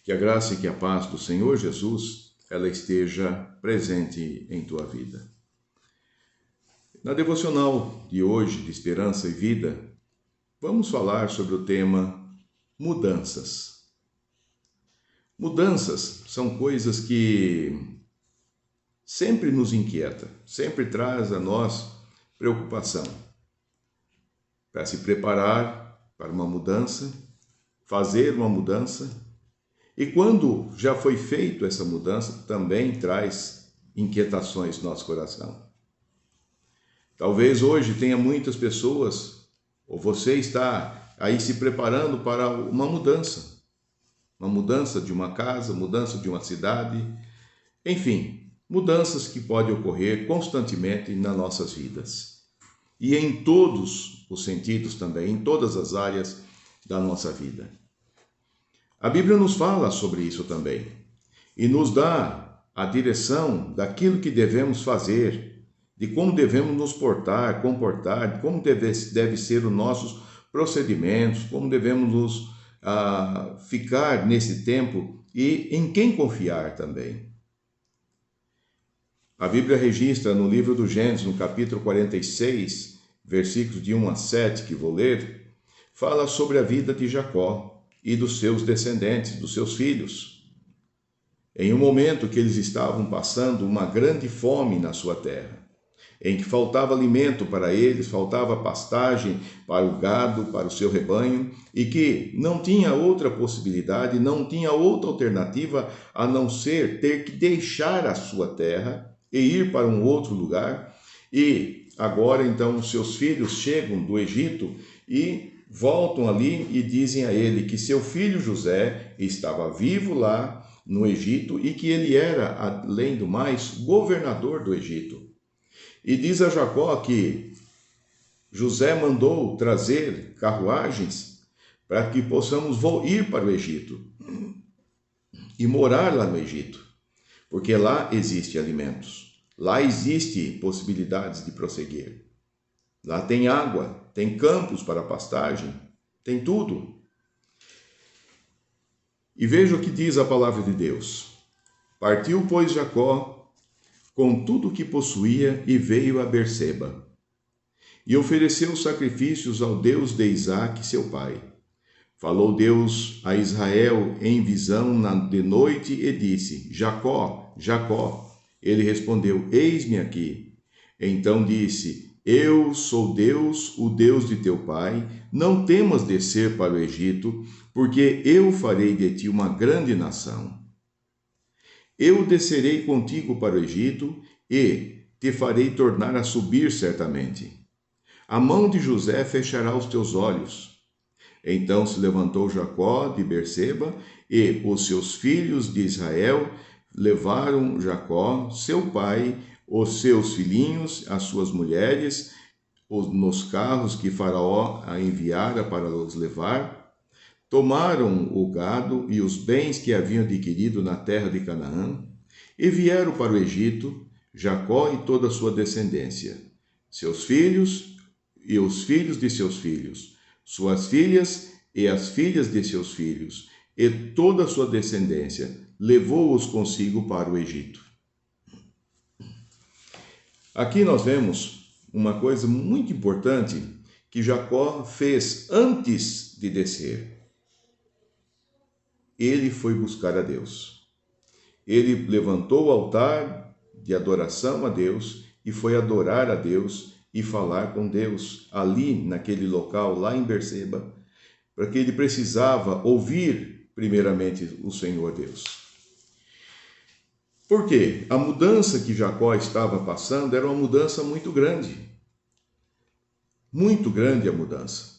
Que a graça e que a paz do Senhor Jesus, ela esteja presente em tua vida. Na devocional de hoje, de Esperança e Vida, vamos falar sobre o tema mudanças. Mudanças são coisas que sempre nos inquieta, sempre traz a nós preocupação. Para se preparar para uma mudança, fazer uma mudança, e quando já foi feito essa mudança, também traz inquietações no nosso coração. Talvez hoje tenha muitas pessoas, ou você está aí se preparando para uma mudança de uma casa, mudança de uma cidade, enfim, mudanças que podem ocorrer constantemente nas nossas vidas. E em todos os sentidos também, em todas as áreas da nossa vida. A Bíblia nos fala sobre isso também e nos dá a direção daquilo que devemos fazer, de como devemos nos comportar, de como deve ser os nossos procedimentos, como devemos nos ficar nesse tempo e em quem confiar também. A Bíblia registra no livro do Gênesis, no capítulo 46, versículos de 1 a 7, que vou ler, fala sobre a vida de Jacó e dos seus descendentes, dos seus filhos. Em um momento que eles estavam passando uma grande fome na sua terra, em que faltava alimento para eles, faltava pastagem para o gado, para o seu rebanho, e que não tinha outra possibilidade, não tinha outra alternativa a não ser ter que deixar a sua terra e ir para um outro lugar. E agora então os seus filhos chegam do Egito e voltam ali e dizem a ele que seu filho José estava vivo lá no Egito e que ele era, além do mais, governador do Egito. E diz a Jacó que José mandou trazer carruagens para que possamos ir para o Egito e morar lá no Egito, porque lá existe alimentos, lá existe possibilidades de prosseguir. Lá tem água, tem campos para pastagem, tem tudo. E veja o que diz a palavra de Deus. Partiu, pois, Jacó com tudo o que possuía e veio a Berseba. E ofereceu sacrifícios ao Deus de Isaque, seu pai. Falou Deus a Israel em visão de noite e disse: Jacó, Jacó. Ele respondeu: Eis-me aqui. Então disse: Eu sou Deus, o Deus de teu pai. Não temas descer para o Egito, porque eu farei de ti uma grande nação. Eu descerei contigo para o Egito e te farei tornar a subir certamente. A mão de José fechará os teus olhos. Então se levantou Jacó de Berseba e os seus filhos de Israel levaram Jacó, seu pai, os seus filhinhos, as suas mulheres, nos carros que Faraó a enviara para os levar. Tomaram o gado e os bens que haviam adquirido na terra de Canaã e vieram para o Egito, Jacó e toda a sua descendência, seus filhos e os filhos de seus filhos, suas filhas e as filhas de seus filhos, e toda a sua descendência, levou-os consigo para o Egito. Aqui nós vemos uma coisa muito importante que Jacó fez antes de descer. Ele foi buscar a Deus. Ele levantou o altar de adoração a Deus e foi adorar a Deus e falar com Deus ali naquele local, lá em Berseba, porque ele precisava ouvir primeiramente o Senhor Deus. Por quê? A mudança que Jacó estava passando era uma mudança muito grande. Muito grande a mudança.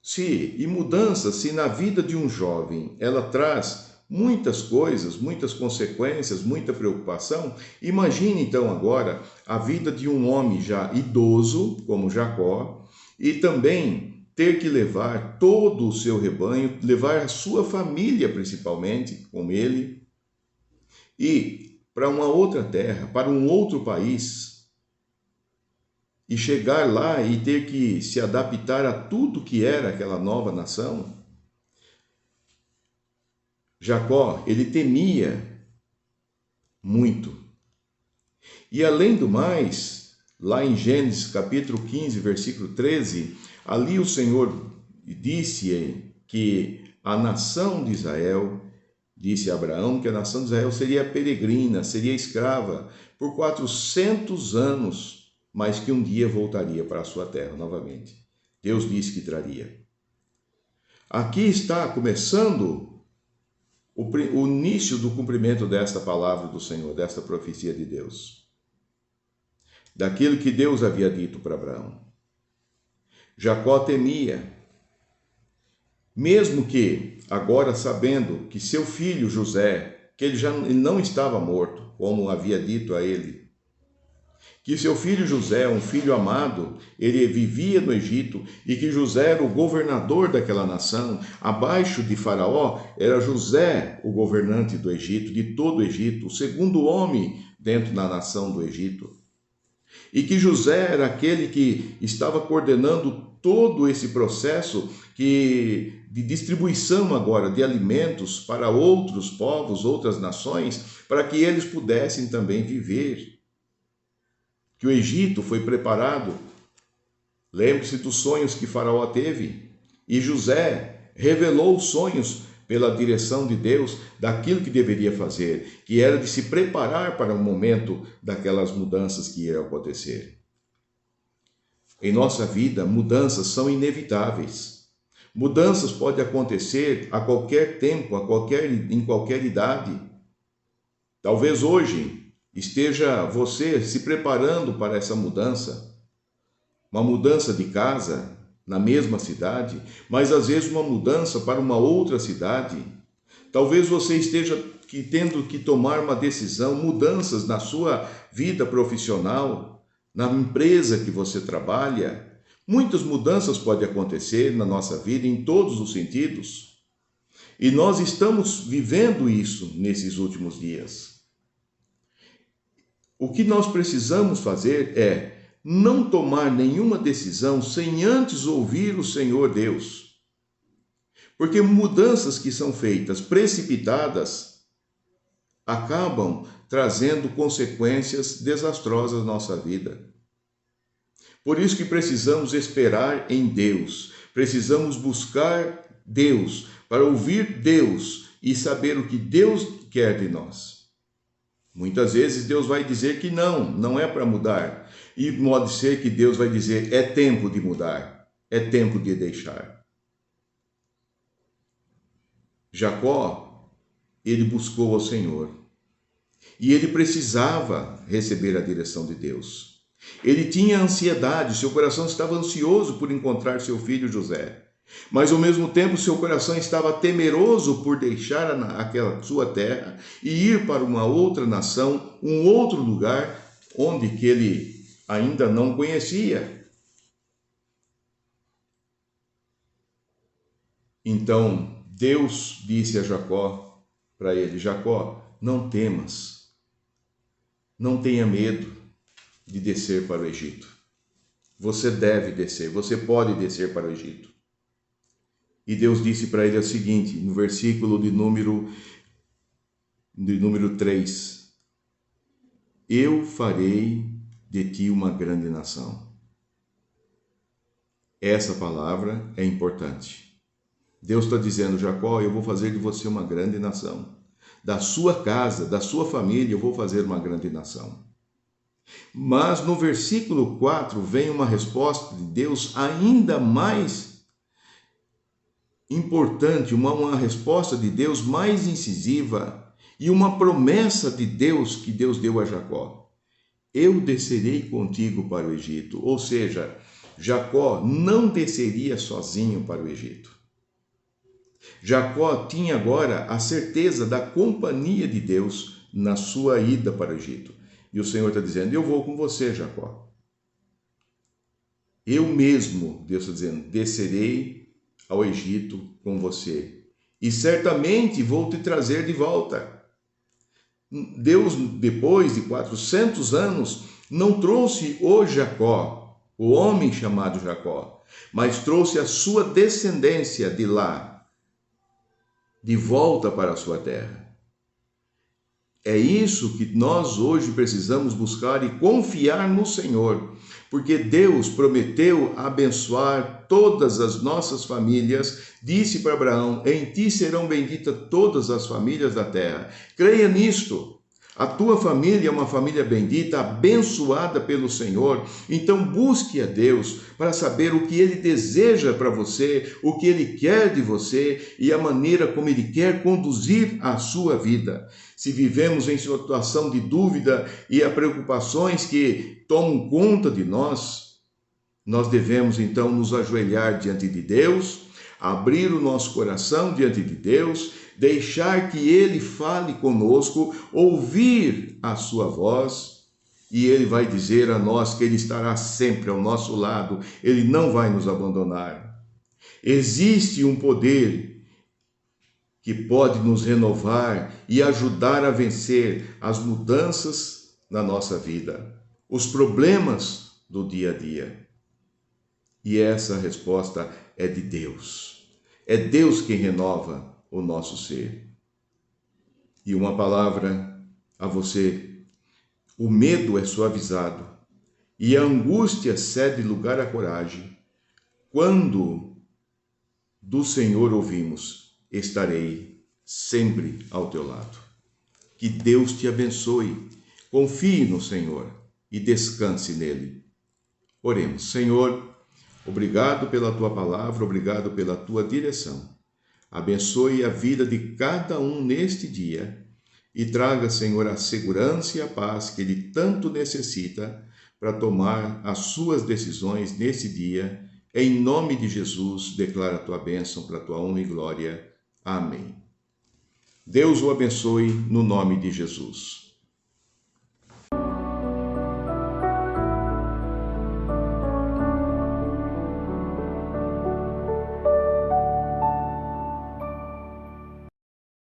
Se na vida de um jovem ela traz muitas coisas, muitas consequências, muita preocupação, imagine então agora a vida de um homem já idoso, como Jacó, e também ter que levar todo o seu rebanho, levar a sua família principalmente com ele, e para uma outra terra, para um outro país, e chegar lá e ter que se adaptar a tudo que era aquela nova nação. Jacó, ele temia muito. E além do mais, lá em Gênesis capítulo 15, versículo 13, ali o Senhor disse que a nação de Israel, disse a Abraão que a nação de Israel seria peregrina, seria escrava por 400 anos, mas que um dia voltaria para a sua terra novamente. Deus disse que traria. Aqui está começando o início do cumprimento desta palavra do Senhor, desta profecia de Deus. Daquilo que Deus havia dito para Abraão. Jacó temia, mesmo que agora sabendo que seu filho José, que ele não estava morto, como havia dito a ele, que seu filho José, um filho amado, ele vivia no Egito e que José era o governador daquela nação. Abaixo de Faraó era José o governante do Egito, de todo o Egito, o segundo homem dentro da nação do Egito. E que José era aquele que estava coordenando todo esse processo de distribuição agora de alimentos para outros povos, outras nações, para que eles pudessem também viver. Que o Egito foi preparado. Lembre-se dos sonhos que Faraó teve. E José revelou os sonhos pela direção de Deus daquilo que deveria fazer, que era de se preparar para o momento daquelas mudanças que iriam acontecer. Em nossa vida, mudanças são inevitáveis. Mudanças podem acontecer a qualquer tempo, em qualquer idade. Talvez hoje esteja você se preparando para essa mudança. Uma mudança de casa na mesma cidade, mas às vezes uma mudança para uma outra cidade. Talvez você esteja tendo que tomar uma decisão, mudanças na sua vida profissional, na empresa que você trabalha. Muitas mudanças podem acontecer na nossa vida em todos os sentidos. E nós estamos vivendo isso nesses últimos dias. O que nós precisamos fazer é não tomar nenhuma decisão sem antes ouvir o Senhor Deus. Porque mudanças que são feitas precipitadas acabam trazendo consequências desastrosas na nossa vida. Por isso que precisamos esperar em Deus, precisamos buscar Deus, para ouvir Deus e saber o que Deus quer de nós. Muitas vezes Deus vai dizer que não é para mudar. E pode ser que Deus vai dizer, é tempo de mudar, é tempo de deixar. Jacó, ele buscou ao Senhor. E ele precisava receber a direção de Deus. Ele tinha ansiedade, seu coração estava ansioso por encontrar seu filho José. Mas ao mesmo tempo seu coração estava temeroso por deixar aquela sua terra e ir para uma outra nação, um outro lugar onde que ele ainda não conhecia. Então Deus disse a Jacó, para ele, Jacó, não temas, não tenha medo de descer para o Egito. Você deve descer, você pode descer para o Egito. E Deus disse para ele o seguinte, no versículo de número 3, eu farei de ti uma grande nação. Essa palavra é importante. Deus está dizendo, Jacó, eu vou fazer de você uma grande nação. Da sua casa, da sua família, eu vou fazer uma grande nação. Mas no versículo 4 vem uma resposta de Deus ainda mais importante, uma resposta de Deus mais incisiva e uma promessa de Deus que Deus deu a Jacó. Eu descerei contigo para o Egito. Ou seja, Jacó não desceria sozinho para o Egito. Jacó tinha agora a certeza da companhia de Deus na sua ida para o Egito. E o Senhor está dizendo, eu vou com você, Jacó. Eu mesmo, Deus está dizendo, descerei ao Egito com você. E certamente vou te trazer de volta. Deus, depois de 400 anos, não trouxe o Jacó, o homem chamado Jacó, mas trouxe a sua descendência de lá. de volta para a sua terra. É isso que nós hoje precisamos buscar e confiar no Senhor, porque Deus prometeu abençoar todas as nossas famílias. Disse para Abraão: em ti serão benditas todas as famílias da terra. Creia nisto. A tua família é uma família bendita, abençoada pelo Senhor. Então busque a Deus para saber o que Ele deseja para você, o que Ele quer de você e a maneira como Ele quer conduzir a sua vida. Se vivemos em situação de dúvida e há preocupações que tomam conta de nós, nós devemos então nos ajoelhar diante de Deus, abrir o nosso coração diante de Deus, deixar que Ele fale conosco, ouvir a sua voz, e Ele vai dizer a nós que Ele estará sempre ao nosso lado, Ele não vai nos abandonar. Existe um poder que pode nos renovar e ajudar a vencer as mudanças na nossa vida, os problemas do dia a dia. E essa resposta é de Deus. É Deus quem renova o nosso ser. E uma palavra a você: o medo é suavizado e a angústia cede lugar à coragem. Quando do Senhor ouvimos: estarei sempre ao teu lado. Que Deus te abençoe. Confie no Senhor e descanse nele. Oremos. Senhor, obrigado pela tua palavra, obrigado pela tua direção. Abençoe a vida de cada um neste dia e traga, Senhor, a segurança e a paz que ele tanto necessita para tomar as suas decisões nesse dia. Em nome de Jesus, declara a tua bênção para a tua honra e glória. Amém. Deus o abençoe no nome de Jesus.